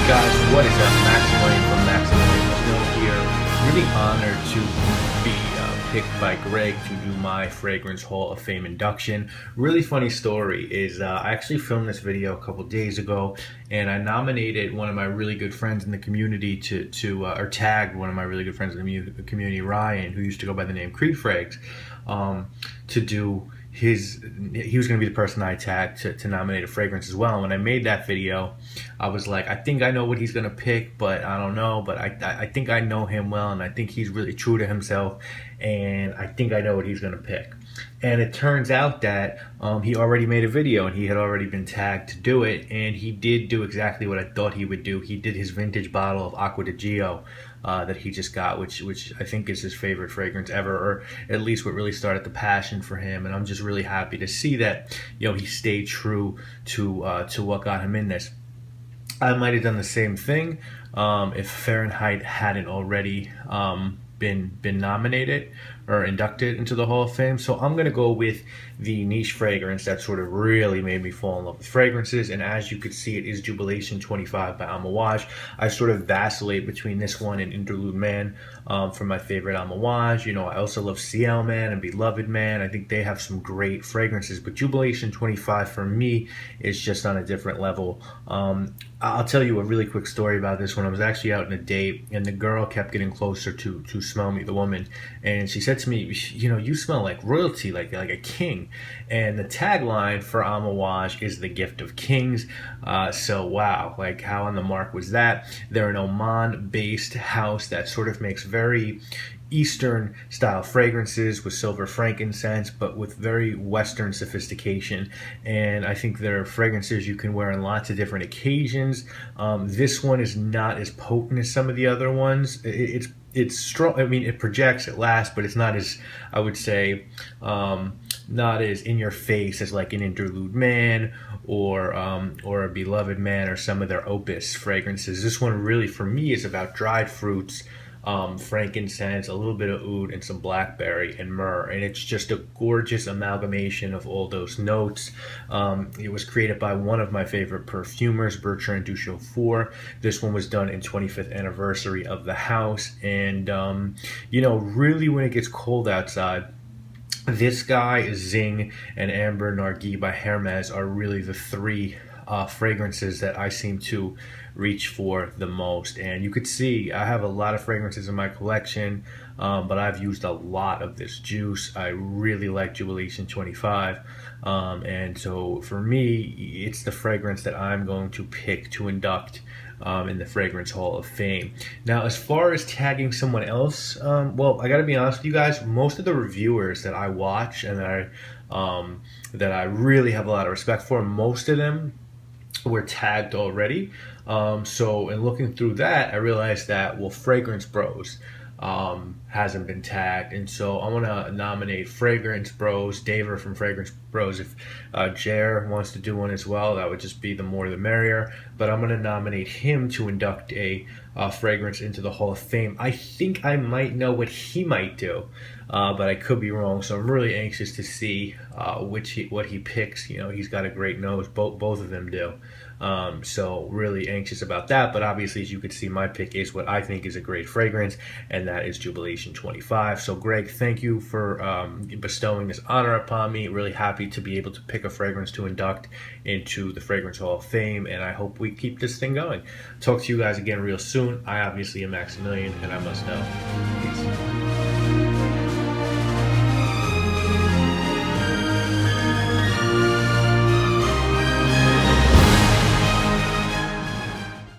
Guys, what is up? Maximilian from Maximilian here. Really honored to be picked by Greg to do my Fragrance Hall of Fame induction. Really funny story is I actually filmed this video a couple days ago, and I nominated one of my really good friends in the community or tagged one of my really good friends in the community, Ryan, who used to go by the name Creed Frags, to do he was going to be the person I tagged to nominate a fragrance as well. And when I made that video, I was like, I think I know what he's going to pick, but I don't know. But I think I know him well, and I think he's really true to himself, and I think I know what he's going to pick. And it turns out that he already made a video, and he had already been tagged to do it, and he did do exactly what I thought he would do. He did his vintage bottle of Acqua di Gio that he just got, which I think is his favorite fragrance ever, or at least what really started the passion for him. And I'm just really happy to see that, he stayed true to what got him in this. I might have done the same thing if Fahrenheit hadn't already been nominated or inducted into the Hall of Fame. So I'm gonna go with the niche fragrance that sort of really made me fall in love with fragrances, and as you could see, it is Jubilation 25 by Amouage. I sort of vacillate between this one and Interlude Man for my favorite Amouage. I also love CL Man and Beloved Man. I think they have some great fragrances, but Jubilation 25 for me is just on a different level. I'll tell you a really quick story about this one. I was actually out on a date, and the girl kept getting closer to smell me, the woman, and she said to me, you smell like royalty, like a king. And the tagline for Amouage is the gift of kings. So wow, like how on the mark was that? They're an Oman-based house that sort of makes very Eastern style fragrances with silver frankincense, but with very Western sophistication. And I think they're fragrances you can wear on lots of different occasions. This one is not as potent as some of the other ones. It's strong. I mean, it projects, it lasts, but it's not as, I would say, not as in your face as like an Interlude Man or a Beloved Man or some of their Opus fragrances. This one really, for me, is about dried fruits, frankincense, a little bit of oud, and some blackberry and myrrh, and it's just a gorgeous amalgamation of all those notes. It was created by one of my favorite perfumers, Bertrand Duchaufour. This one was done in 25th anniversary of the house, and really when it gets cold outside, this guy, Zing, and Amber Nargis by Hermes are really the three fragrances that I seem to reach for the most. And you could see I have a lot of fragrances in my collection, but I've used a lot of this juice. I really like Jubilation 25, and so for me, it's the fragrance that I'm going to pick to induct in the Fragrance Hall of Fame. Now, as far as tagging someone else, well, I gotta be honest with you guys, most of the reviewers that I watch and that I really have a lot of respect for, most of them were tagged already. So in looking through that, I realized that, well, Fragrance Bros hasn't been tagged, and so I want to nominate Fragrance Bros, Daver from Fragrance Bros. If Jer wants to do one as well, that would just be the more the merrier, but I'm going to nominate him to induct a fragrance into the Hall of Fame. I think I might know what he might do, but I could be wrong, so I'm really anxious to see what he picks. He's got a great nose, both of them do. So really anxious about that, but obviously, as you can see, my pick is what I think is a great fragrance, and that is Jubilation 25. So Greg, thank you for bestowing this honor upon me. Really happy to be able to pick a fragrance to induct into the Fragrance Hall of Fame, and I hope we keep this thing going. Talk to you guys again real soon. I obviously am Maximilian, and I must know. Peace.